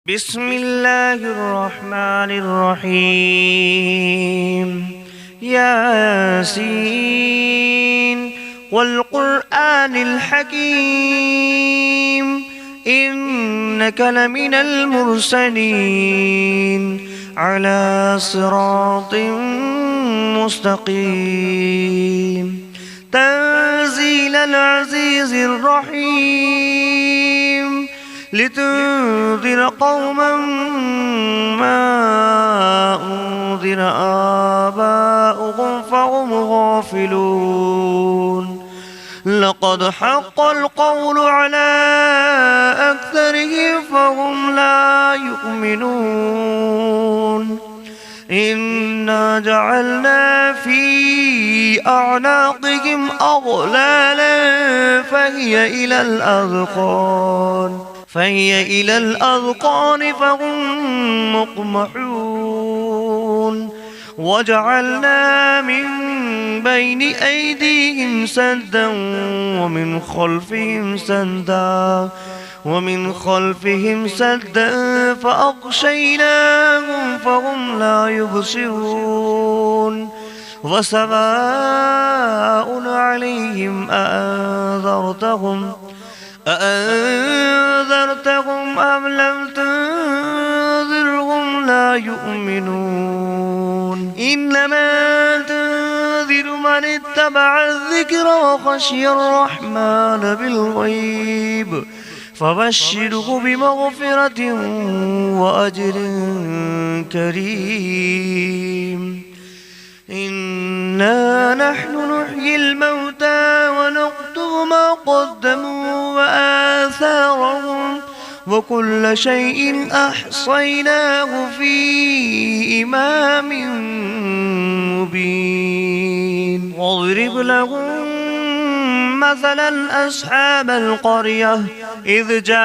بسم الله الرحمن الرحيم. ياسين والقرآن الحكيم إنك لمن المرسلين على صراط مستقيم تنزيل العزيز الرحيم لتنذر قوما ما أنذر آباؤهم فهم غافلون. لقد حق القول على أكثرهم فهم لا يؤمنون. إنا جعلنا في أعناقهم أغلالا فهي إلى الأذقان فهم مقمحون. وجعلنا من بين أيديهم سدا ومن خلفهم سدا فأغشيناهم فهم لا يبصرون. وسواء عليهم أأنذرتهم أم لم تنذرهم لا يؤمنون. إنما تنذر من اتبع الذكر وخشي الرحمن بالغيب فبشره بمغفرة وأجر كريم. إنا نحن نحيي الموتى ونكتب ما قدموا وآثارهم وكل شيء أحصيناه في إمام مبين. واضرب لهم مثلا أصحاب القرية إذ جاءها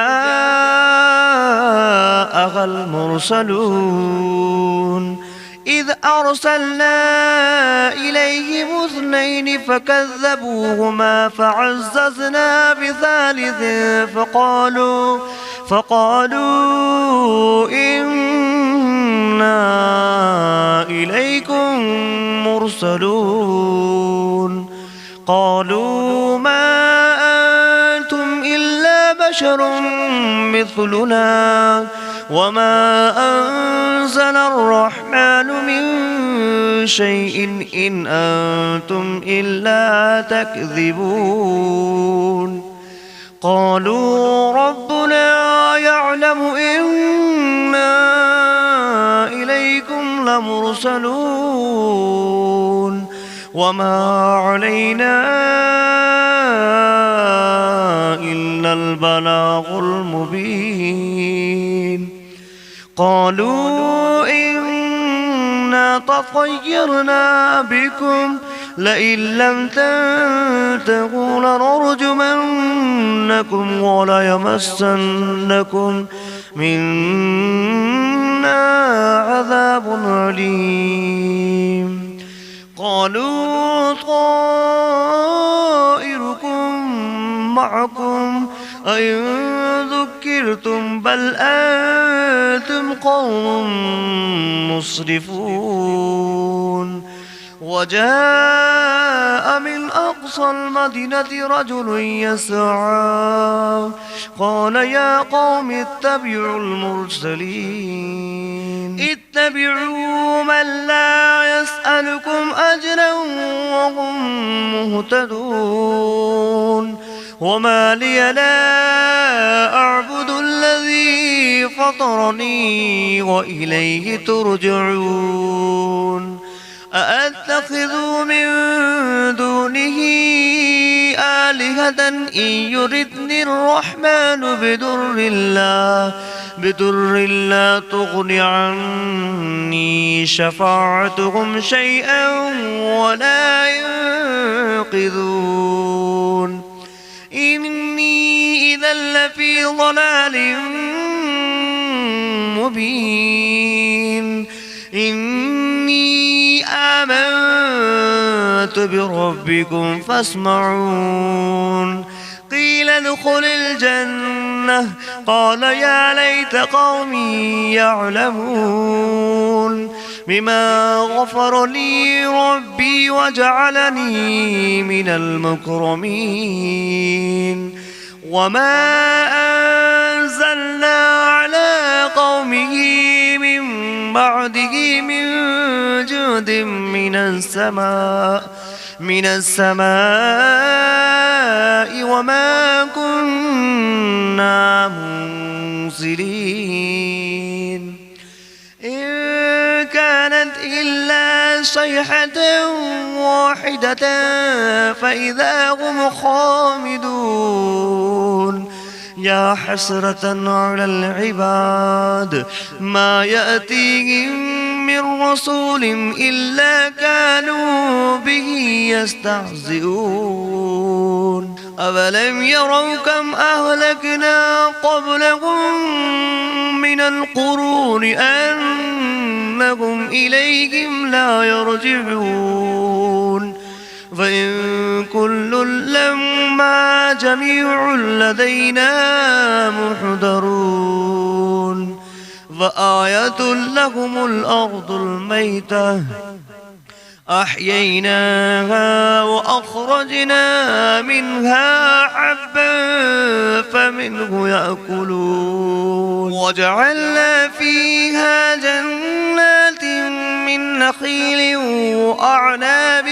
المرسلون إذ أرسلنا إليهم 2 فكذبوهما فعززنا بثالث فقالوا إنا إليكم مرسلون. قالوا ما أنتم إلا بشر مثلنا وما أنزل الرحمن من شيء إن أنتم إلا تكذبون. قالوا ربنا يعلم إنا إليكم لمرسلون وما علينا إلا البلاغ المبين. قالوا إنا تطيرنا بكم لئن لم تنتهوا لنرجمنكم وليمسنكم منا عذاب أليم. قالوا طائركم معكم أئن ذكرتم بل أنتم قوم مسرفون. وجاء من أقصى المدينة رجل يسعى قال يا قوم اتبعوا المرسلين اتبعوا من لا يسألكم أجرا وهم مهتدون. وما لي لا أعبد الذي فطرني وإليه ترجعون. أأتخذ من دونه آلهة إن يردني الرحمن بدر لا تغن عني شفاعتهم شيئا ولا ينقذون. إني إذا لفي ضلال مبين. إني آمنت بربكم فاسمعون. قيل ادخل الجنة الجنة قال يا ليت قومي يعلمون بما غفر لي ربي وجعلني من المكرمين وما أنزلنا على قومه من بعده من جود من السماء وما كنا منزلين إن كانت إلا صيحة واحدة فإذا هم خامدون يا حسرة على العباد ما يأتيهم من رسول إلا كانوا به يستهزئون أولم يروا كم أهلكنا قبلهم من القرون أنهم إليهم لا يرجعون فإن كل لما جميع لدينا محضرون فآية لهم الأرض الميتة أحييناها وأخرجنا منها حبا فمنه يأكلون وجعلنا فيها جنات من نخيل وأعناب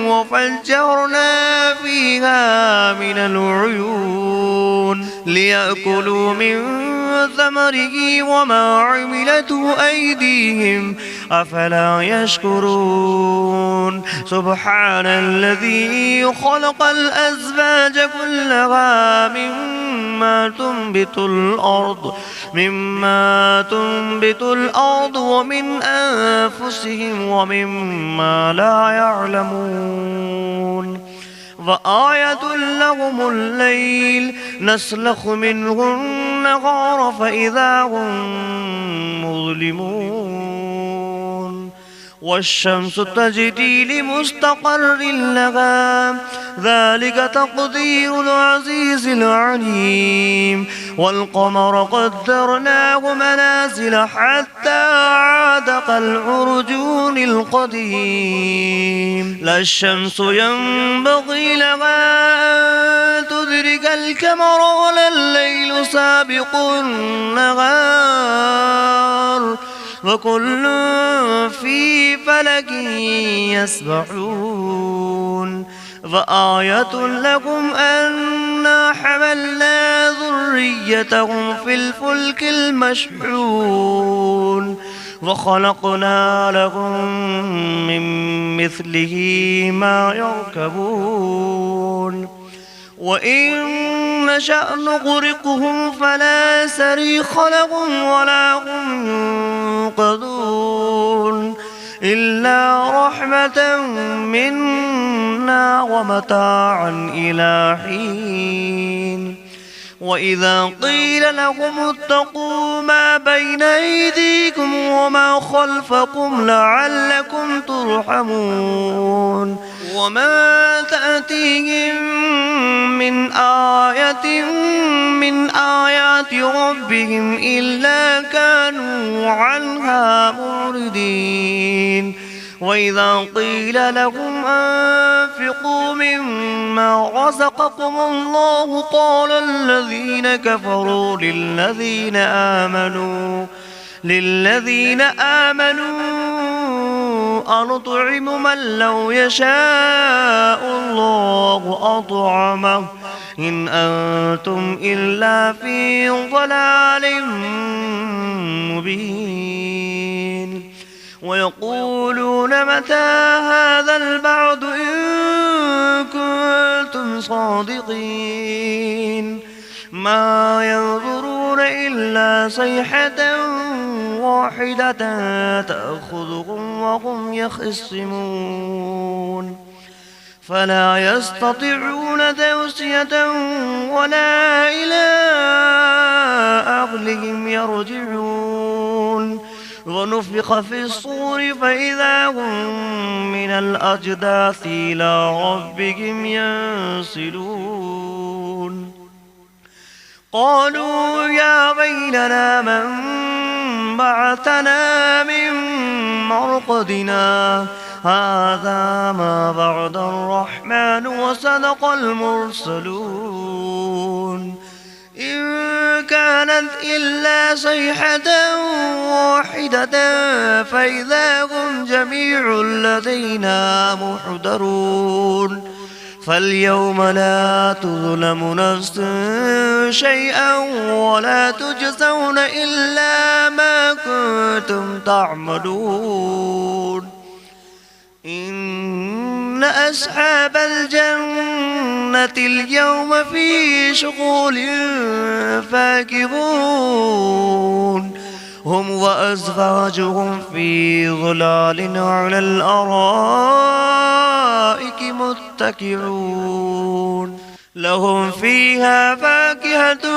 وفجرنا فيها من العيون ليأكلوا من ثمره وما عملته أيديهم أفلا يشكرون سبحان الذي خلق الأزواج كلها مما تنبت الأرض ومن أنفسهم ومما لا يعلمون وآية لهم الليل نسلخ منه النهار فإذا هم مظلمون والشمس تجري لمستقر لها ذلك تقدير العزيز العليم والقمر قدرناه منازل حتى عاد كالعرجون القديم لا الشمس ينبغي لها أن تدرك القمر ولا الليل سابق النهار وكل في فلك يسبحون فآية لكم أنا حملنا ذريتهم في الفلك المشحون وخلقنا لهم من مثله ما يركبون وإن نشأ نغرقهم فلا صريخ لهم ولا هم ينقذون إلا رحمة منا ومتاعا إلى حين وإذا قيل لهم اتقوا ما بين أيديكم وما خلفكم لعلكم ترحمون وما تأتيهم من آية من آيات ربهم إلا كانوا عنها معرضين وإذا قيل لهم أنفقوا مما رزقكم الله قال الذين كفروا للذين آمنوا أنطعم من لو يشاء الله أطعمه إن أنتم إلا في ضلال مبين ويقولون متى هذا البعد إن كنتم صادقين ما ينظرون إلا صيحة واحدة تأخذهم وهم يخصمون فلا يستطيعون توصية ولا إلى أهلهم يرجعون ونفخ في الصور فإذا هم من الأجداث إلى ربهم ينسلون قالوا يا ويلنا من بعثنا من مرقدنا هذا ما بعد الرحمن وصدق المرسلون إن كانت إلا صيحة واحدة فإذا هم جميع لدينا محضرون فاليوم لا تظلم نفس شيئا ولا تجزون إلا ما كنتم تعملون إن أصحاب الجنة اليوم في شغل فاكهون هم وأزواجهم في ظلال على الأرائك متكئون لهم فيها فاكهة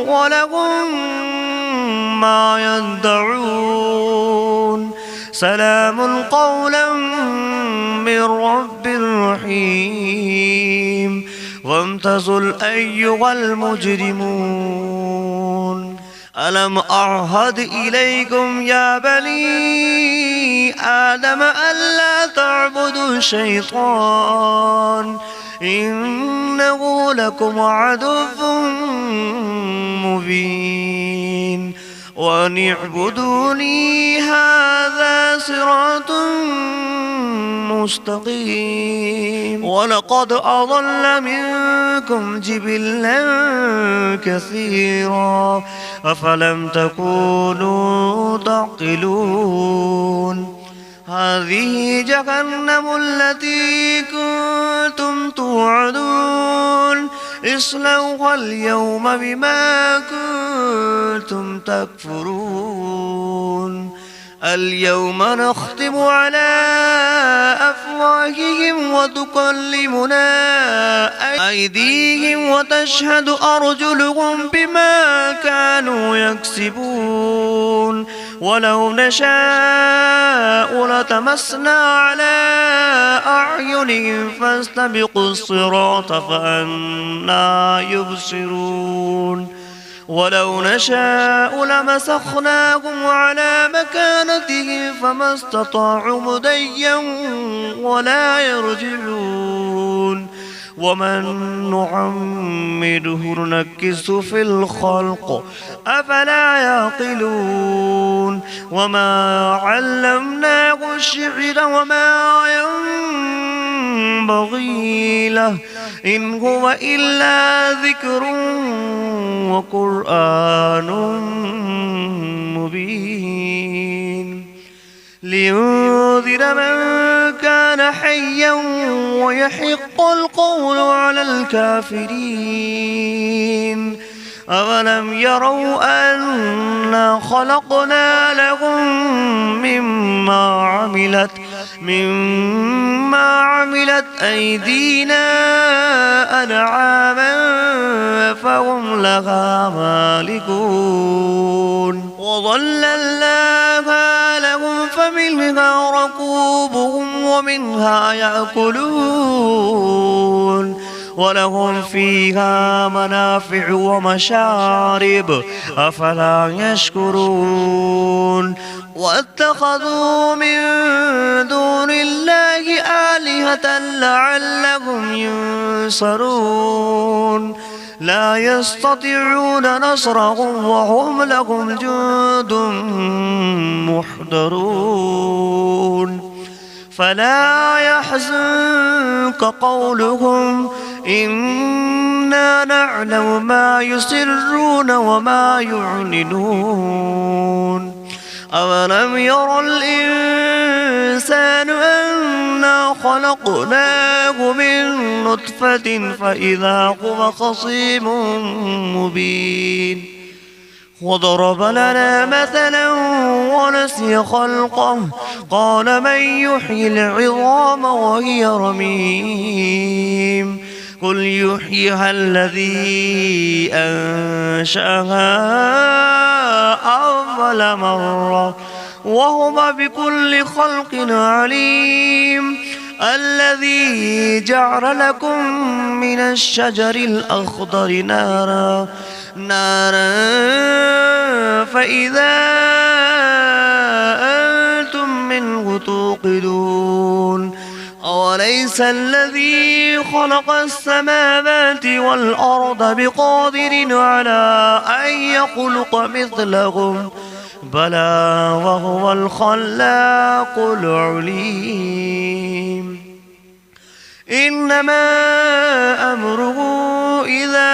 ولهم ما يدعون سلام قولا من رب رحيم وامتازوا أيها المجرمون ألم أعهد إليكم يا بني آدم ألا تعبدوا الشيطان إنه لكم عدو مبين وأن اعبدوني هذا صراط مستقيم ولقد أضل منكم جبلا كثيرا أفلم تكونوا تعقلون هذه جهنم التي كنتم توعدون اصلوها اليوم بما كنتم تكفرون اليوم نختم على أفواههم وتكلمنا أيديهم وتشهد أرجلهم بما كانوا يكسبون ولو نشاء لتمسنا على أعينهم فاستبقوا الصراط فأنى يبصرون ولو نشاء لمسخناهم على مكانتهم فما استطاعوا مضيا ولا يرجعون ومن نعمره ننكس في الخلق أفلا يعقلون وما علمناه الشعر وما ينبغي له إن هو إلا ذكر وقرآن مبين لينذر من كان حيا ويحق القول على الكافرين أولم يروا أنا خلقنا لهم مما عملت أيدينا أنعاما فهم لها مالكون وظللناها لهم فمنها ركوبهم ومنها يأكلون ولهم فيها منافع ومشارب أفلا يشكرون واتخذوا من دون الله آلهة لعلهم ينصرون لا يستطيعون نصرهم وهم لهم جند محضرون فلا يحزنك قولهم إنا نعلم ما يسرون وما يعلنون أولم ير الإنسان أنا خلقناه من نطفة فإذا هو خصيم مبين وضرب لنا مثلا ونسي خلقه قال من يحيي العظام وهي رميم قل يحييها الذي أنشأها أول مرة وهو بكل خلق عليم الذي جعل لكم من الشجر الأخضر نارا نارا فإذا أنتم منه توقدون أوليس الذي خلق السماوات والأرض بقادر على أن يخلق مثلهم بلى وهو الخلاق العليم إنما أمره إذا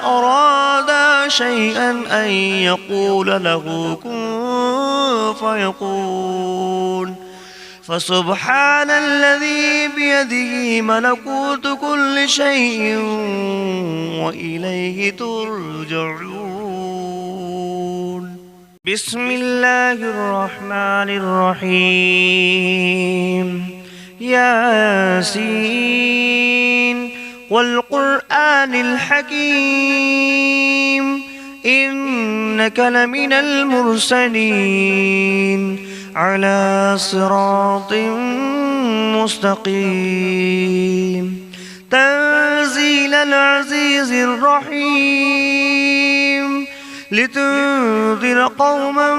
أراد شيئا أن يقول له كن فيكون فسبحان الذي بيده ملكوت كل شيء وإليه ترجعون بسم الله الرحمن الرحيم ياسين والقرآن الحكيم إنك لمن المرسلين على صراط مستقيم تنزيل العزيز الرحيم لتنذر قوما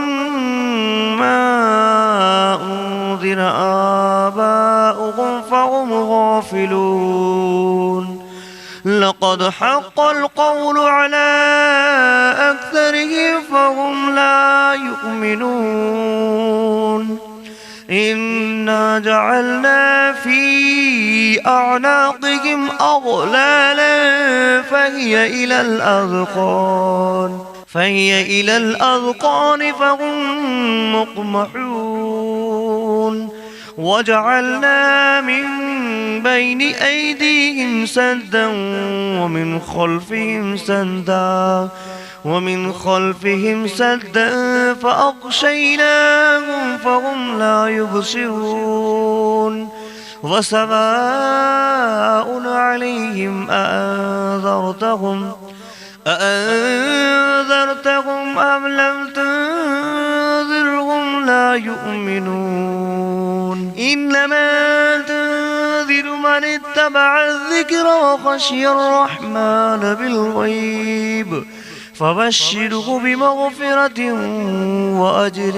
ما أنذر آباؤهم فهم غافلون لقد حق القول على أكثرهم فهم لا يؤمنون إنا جعلنا في أعناقهم أغلالا فهي إلى الأذقان فهم مقمحون وجعلنا من بين أيديهم سدا ومن خلفهم سدا فأغشيناهم فهم لا يبصرون وسواء عليهم أأنذرتهم أم لم تنذرهم لا يؤمنون إنما تنذر من اتبع الذكر وخشي الرحمن بالغيب فبشره بمغفرة وأجر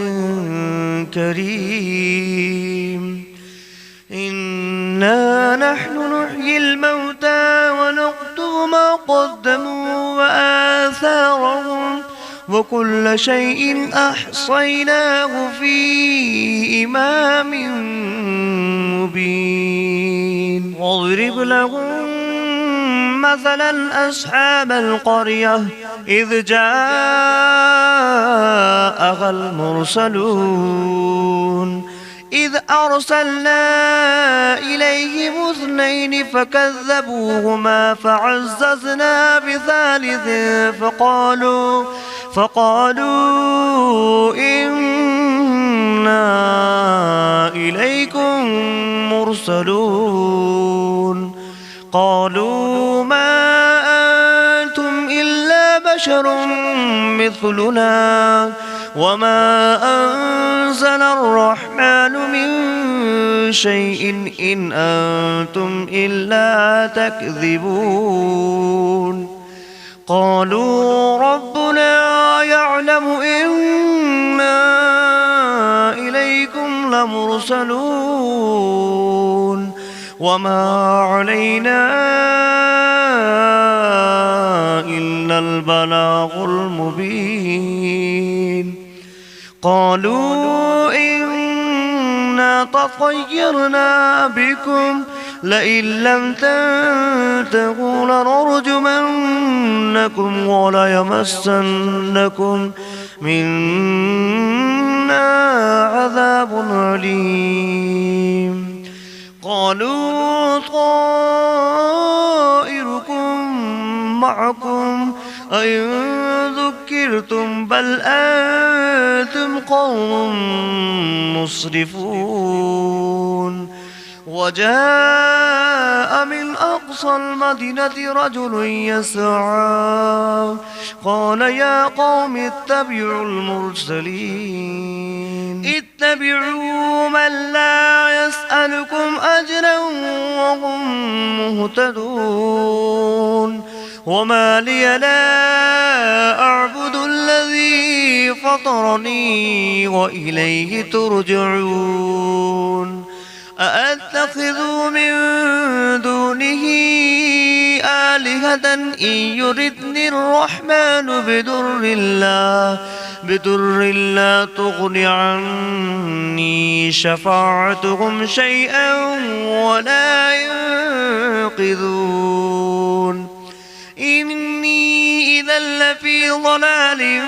كريم إنا نحن نحيي الموتى ونكتب ما قدموا وآثارهم وكل شيء أحصيناه في إمام مبين واضرب لهم مثلا أصحاب القرية إذ جاءها المرسلون إذ أرسلنا إليهم 2 فكذبوهما فعززنا بثالث فقالوا إنا إليكم مرسلون قالوا ما أنتم إلا بشر مثلنا وما أنزل الرحمن من شيء إن أنتم إلا تكذبون قالوا ربنا يعلم إنا إليكم لمرسلون وما علينا إلا البلاغ المبين قالوا إنا تطيرنا بكم لئن لم تنتهوا لنرجمنكم وليمسنكم منا عذاب أليم قالوا طائركم معكم أئن ذكرتم بل أنتم قوم مسرفون وجاء من أقصى المدينة رجل يسعى قال يا قوم اتبعوا المرسلين اتبعوا من لا يسألكم أجرا وهم مهتدون وما لي لا أعبد الذي فطرني وإليه ترجعون أأتخذ من دونه آلهة إن يردني الرحمن بدر لا تغن عني شفاعتهم شيئا ولا ينقذون إني إذا لفي ضلال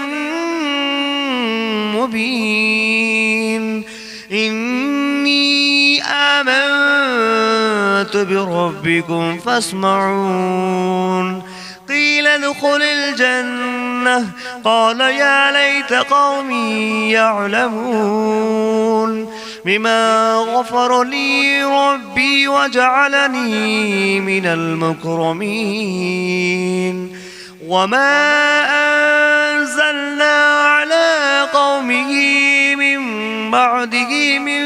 مبين إني آمنت بربكم فاسمعون قيل ادخل الجنة قال يا ليت قومي يعلمون بما غفر لي ربي وجعلني من المكرمين وما أنزلنا على قومه من بعده من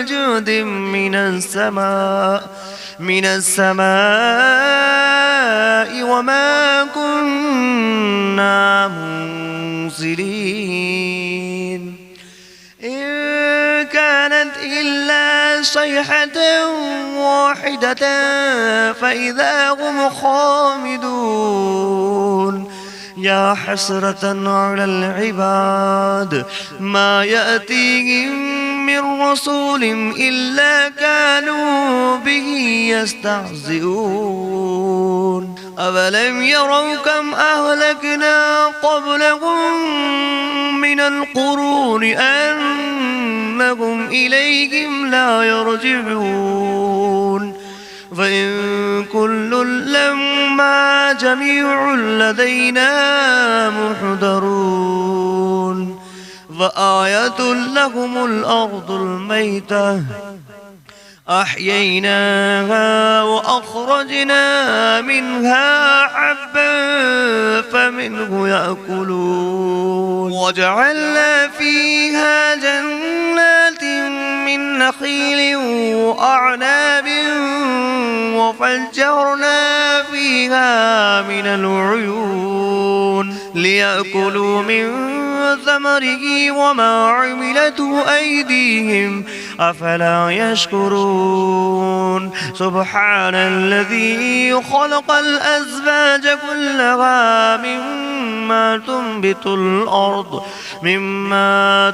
جود من السماء وما كنا منزلين إن كانت إلا صيحة واحدة فإذا هم خامدون يا حسرة على العباد ما يأتيهم من رسول إلا كانوا به يستهزئون أفلم يروا كم أهلكنا قبلهم من القرون أنهم إليهم لا يرجعون فإن كل لما جميع لدينا محضرون فآية لهم الأرض الميتة أحييناها وأخرجنا منها حبا فمنه يأكلون وجعلنا فيها جنات من نخيل وأعناب وفجرنا فيها من العيون ليأكلوا من ثمره وما عملته أيديهم أفلا يشكرون سبحان الذي خلق الأزواج كلها مما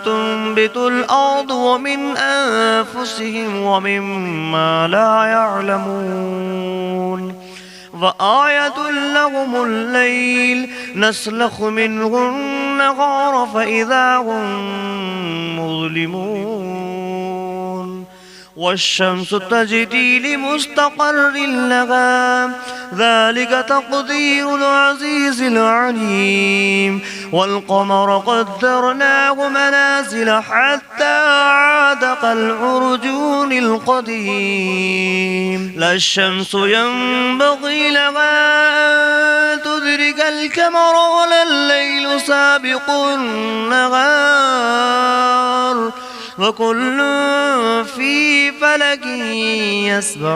تنبت الأرض ومن أنفسهم ومما لا يعلمون وآية لهم الليل نسلخ منه النهار فإذا هم مظلمون والشمس تجري لمستقر لها ذلك تقدير العزيز العليم والقمر قدرناه منازل حتى عاد كالعرجون القديم لا الشمس ينبغي لها أن تدرك القمر ولا الليل سابق النهار وكل في فلك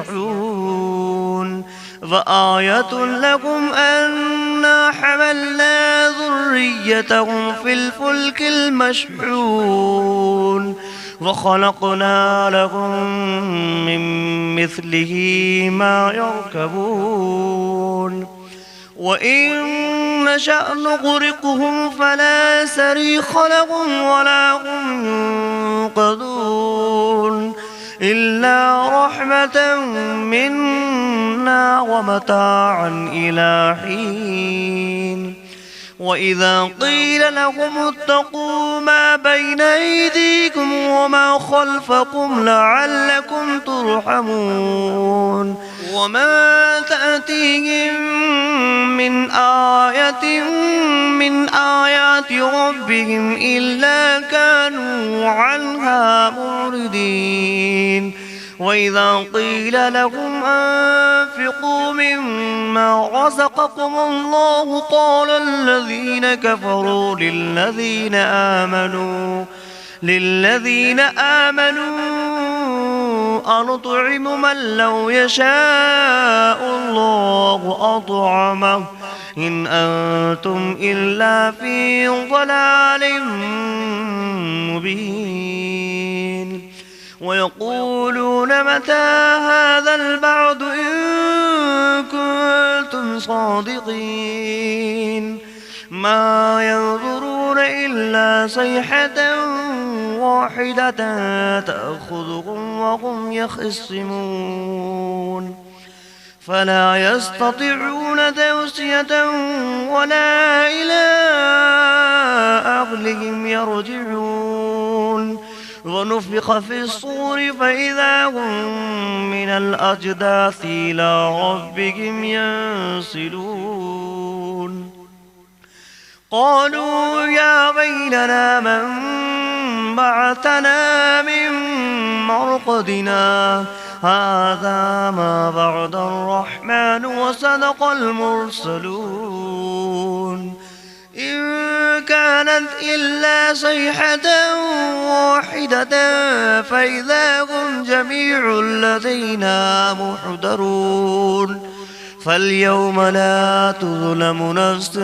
يسبحون وآية لكم أنا حملنا ذريتهم في الفلك المشحون وخلقنا لهم من مثله ما يركبون وإن نشأ نغرقهم فلا صريخ لهم ولا هم ينقذون إلا رحمة منا ومتاعا إلى حين وإذا قيل لهم اتقوا ما بين أيديكم وما خلفكم لعلكم ترحمون وما تأتيهم من آية من آيات ربهم إلا كانوا عنها معرضين وإذا قيل لهم أنفقوا مما رزقكم الله قال الذين كفروا للذين آمنوا أنطعم من لو يشاء الله أطعمه إن أنتم إلا في ضلال مبين ويقولون متى هذا البعد إن كنتم صادقين ما ينظرون إلا صيحة واحدة تأخذهم وهم يخصمون فلا يستطيعون توصية ولا إلى أهلهم يرجعون ونفخ في الصور فإذا هم من الأجداث إلى ربهم ينسلون قالوا يا ويلنا من بعثنا من مرقدنا هذا ما بعد الرحمن وصدق المرسلون إن كانت إلا صيحة واحدة فإذا هم جميع لدينا محضرون فاليوم لا تظلم نفس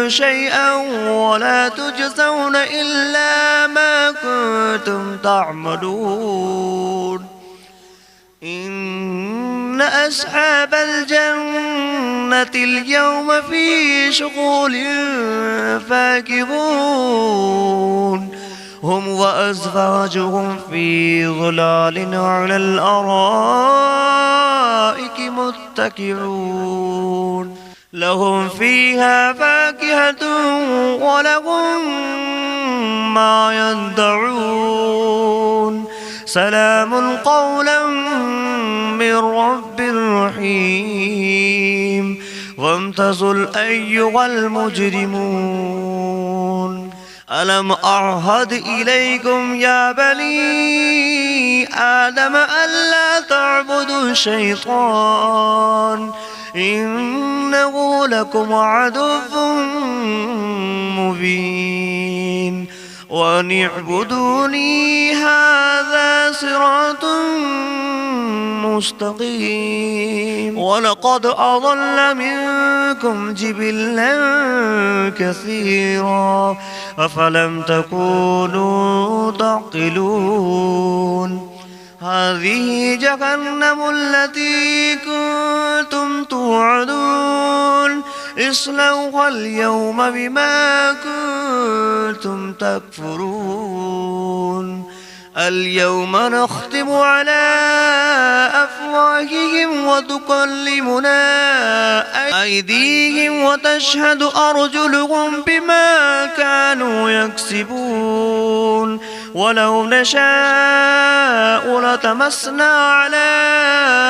شيئا ولا تجزون إلا ما كنتم تعملون إن أصحاب الجنة اليوم في شغل فاكهون هم وأزواجهم في ظلال على الأرائك متكئون لهم فيها فاكهة ولهم ما يدعون سلام قولا من رب رحيم وامتازوا أيها المجرمون ألم أعهد إليكم يا بني آدم ألا تعبدوا الشيطان إنه لكم عدو مبين وأن اعبدوني هذا صراط مستقيم ولقد أضل منكم جبلا كثيرا أفلم تكونوا تعقلون هذه جهنم التي كنتم توعدون اصلوها اليوم بما كنتم تكفرون اليوم نختم على أفواههم وتكلمنا أيديهم وتشهد أرجلهم بما كانوا يكسبون ولو نشاء لتمسنا على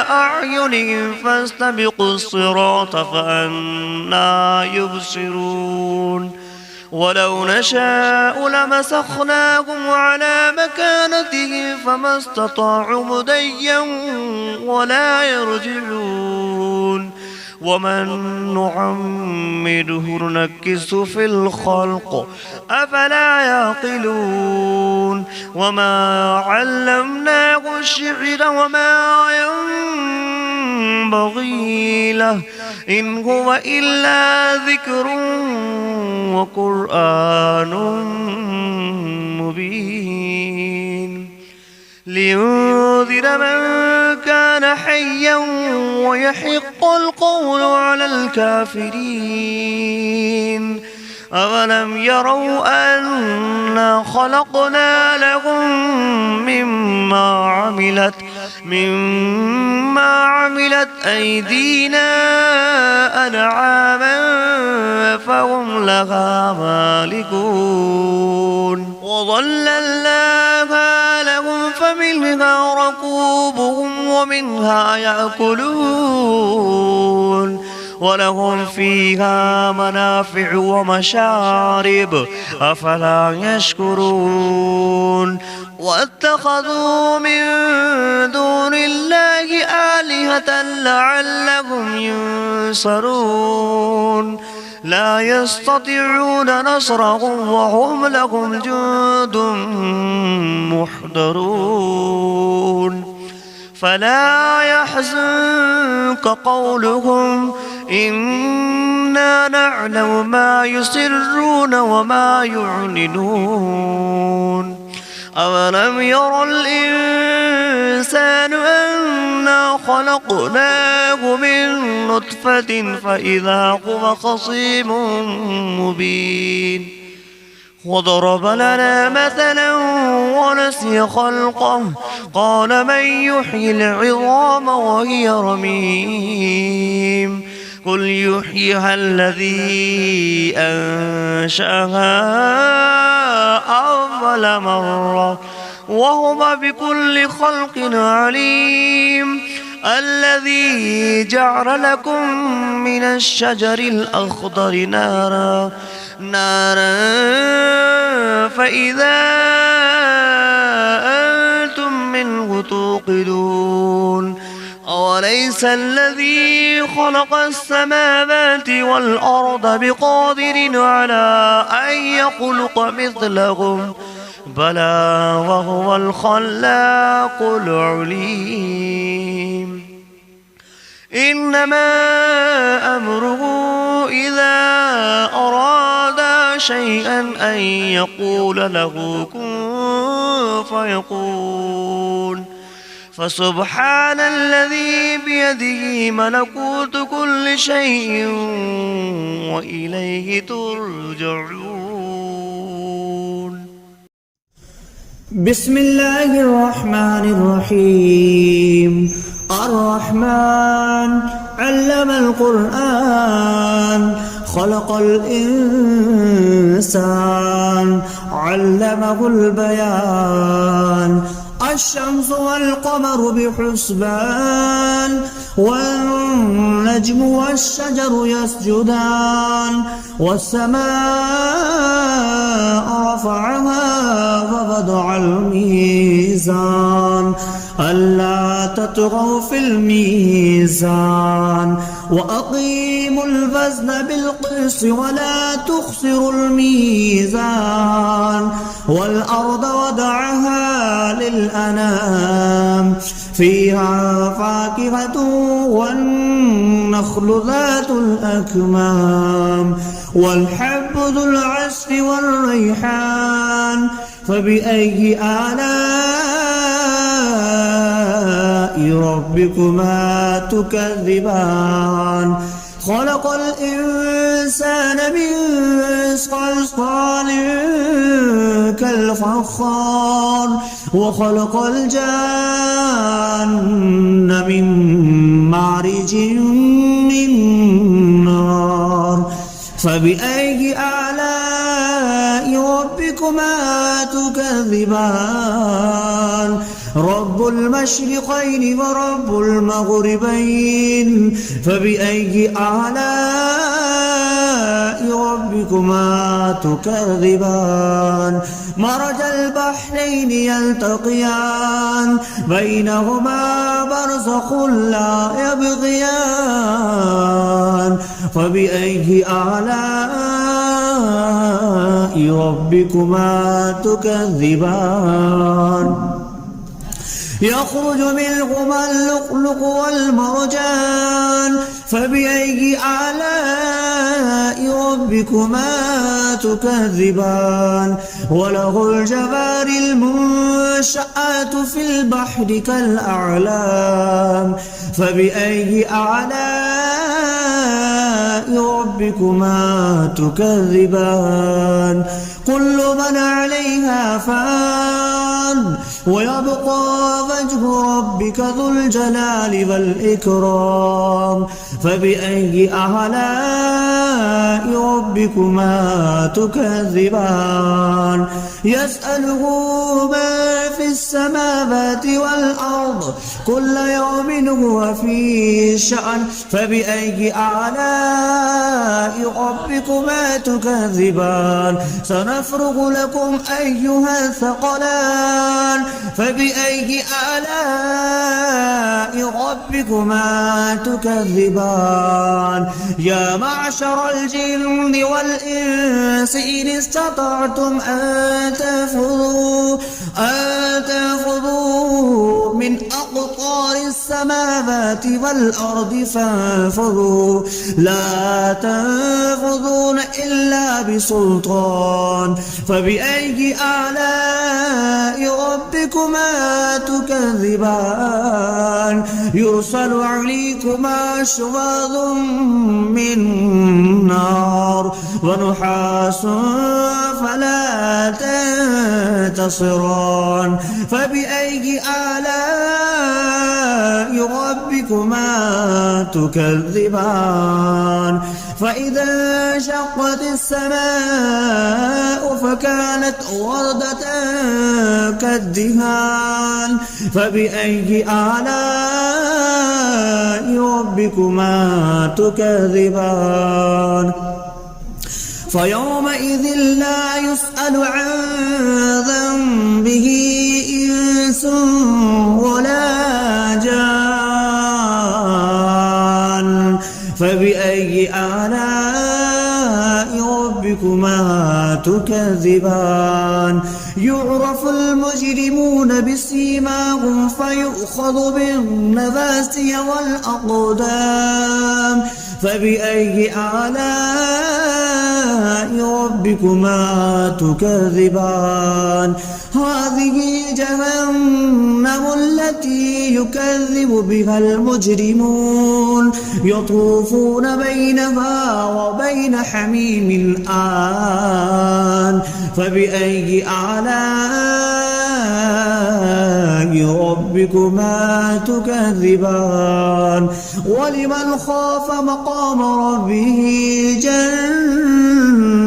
أعينهم فاستبقوا الصراط فأنى يبصرون ولو نشاء لمسخناهم على مكانتهم فما استطاعوا مضيا ولا يرجعون ومن نعمره نكسه في الخلق أفلا يعقلون وما علمناه الشعر وما ينبغي له إن هو إلا ذكر وقرآن مبين لينذر من كان حيا ويحق القول على الكافرين أولم يروا أنا خلقنا لهم مما عملت أيدينا أنعاما فهم لها مالكون وظللناها لهم فمنها ركوبهم ومنها يأكلون ولهم فيها منافع ومشارب أفلا يشكرون واتخذوا من دون الله آلهة لعلهم ينصرون لا يستطيعون نصرهم وهم لهم جند محضرون فلا يحزنك قولهم إنا نعلم ما يسرون وما يعلنون أولم ير الإنسان أنا خلقناه من نطفة فإذا هو خصيم مبين وضرب لنا مثلا ونسي خلقه قال من يحيي العظام وهي رميم قل يحييها الذي أنشأها أول مرة وهو بكل خلق عليم الذي جعل لكم من الشجر الأخضر نارا فإذا أنتم منه توقدون أوليس الذي خلق السماوات والأرض بقادر على أن يخلق مثلهم بلى وهو الخلاق العليم إنما أمره إذا أراد شيئا أن يقول له كن فيكون فسبحان الذي بيده ملكوت كل شيء وإليه ترجعون. بسم الله الرحمن الرحيم. الرحمن علم القرآن خلق الإنسان علمه البيان الشمس والقمر بحسبان والنجم والشجر يسجدان والسماء رفعها ووضع الميزان ألا تطغوا في الميزان وأقيموا الوزن بالقسط ولا تخسروا الميزان والأرض وضعها للأنام فيها فاكهة والنخل ذات الأكمام والحب ذو العصف والريحان فبأي آلاء ربكما تكذبان خلق الإنسان من صلصال كالفخار وخلق الجان من مارج من نار فبأي آلاء ربكما تكذبان رب المشرقين ورب المغربين فبأي آلاء ربكما تكذبان مرج البحرين يلتقيان بينهما برزخ لا يبغيان فبأي آلاء ربكما تكذبان يخرج منهما اللؤلؤ والمرجان فبأي آلاء ربكما تكذبان وله الجوار المنشآت في البحر كالأعلام فبأي آلاء ربكما تكذبان كل من عليها فان ويبقى وجه ربك ذو الجلال والإكرام فبأي آلاء ربكما تكذبان يسأله ما في السماوات والأرض كل يوم هو في شأن فبأي آلاء ربكما تكذبان سنفرغ لكم أيها الثقلان فبأي آلاء ربكما تكذبان يا معشر الجن والإنس إن استطعتم أن تنفذوا من أقطار السماوات والأرض فانفذوا لا تنفذون إلا بسلطان فبأي آلاء ربكما تكذبان يرسل عليكما شواظ من نار ونحاس فلا تنتصران فبأي آلاء ربكما تكذبان فإذا انشقت السماء فكانت وردة كالدهان فبأي آلاء ربكما تكذبان فيومئذ لا يسأل عن ذنبه إنس ولا جان فبأي آلاء ربكما تكذبان يعرف المجرمون بسيماهم فيؤخذ بالنواسي والأقدام فبأي آلاء ربكما تكذبان هذه جهنم التي يكذب بها المجرمون يطوفون بينها وبين حميم آن فبأي آلاء ربكما تكذبان ولمن خاف مقام ربه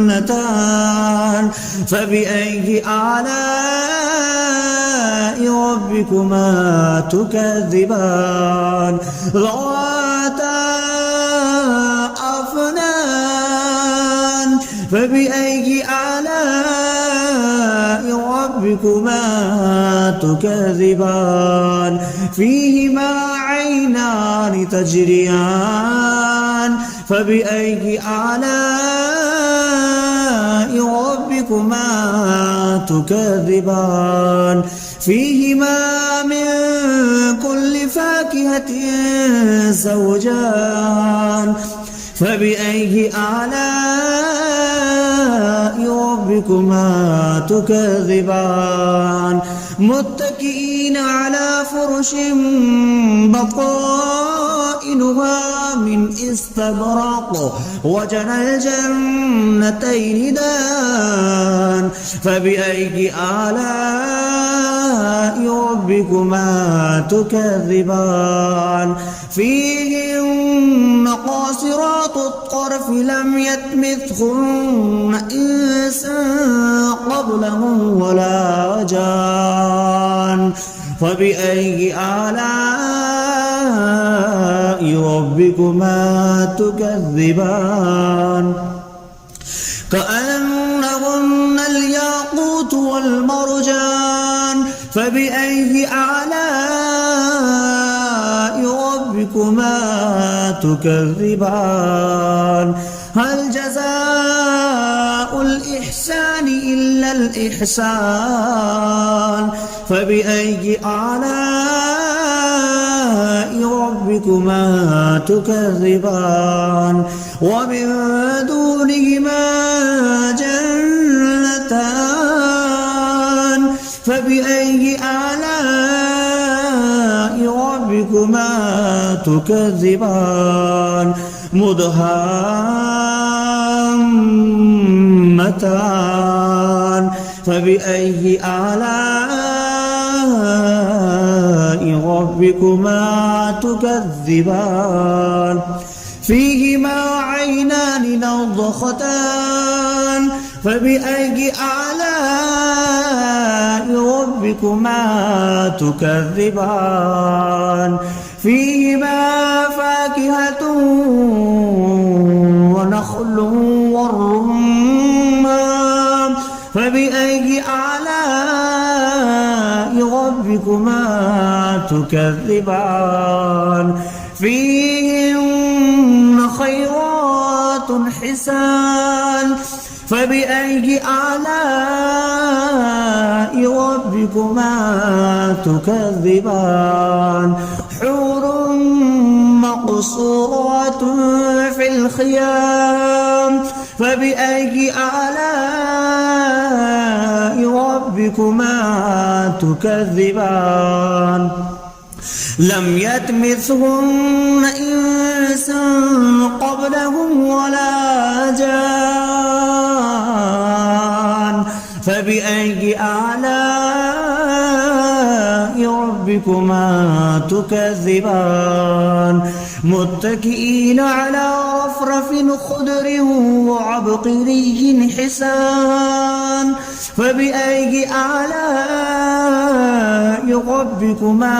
جنتان فبأي آلاء ربكما تكذبان ذواتا أفنان فبأي آلاء ربكما تكذبان فيهما عينان تجريان فبأي آلاء ربكما تكذبان فيهما من كل فاكهة زوجان فبأي آلاء ربكما تكذبان متكئين على فرش بطائنها من استبرق وجنى الجنتين دان فبأي آلاء ربكما تكذبان فيهن قاصرات الطرف لم يطمثهن إنس قبلهم ولا جان فبأي آلاء ربكما تكذبان كأنهن الياقوت والمرجان فبأي آلاء ربكما تكذبان هل جزاء الإحسان إلا الإحسان فبأي آلاء ربكما تكذبان ومن دونهما جنتان فبأي آلاء ربكما تكذبان مدهامتان فبأي آلاء ربكما تكذبان فيهما عينان نضختان فبأي آلاء ربكما تكذبان فيهما فاكهة ونخل والرمان فبأي آلاء ربكما تكذبان فيهن خيرات حسان فبأي آلاء ربكما تكذبان حور مقصورات في الخيام فبأي آلاء ربكما تكذبان لم يطمثهن إنس قبلهم ولا جان فبأي آلاء ربكما تكذبان متكئين على رفرف خضر وعبقري حسان فبأي آلاء ربكما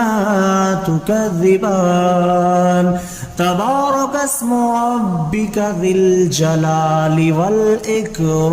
تكذبان تبارك اسم ربك ذي الجلال والإكرام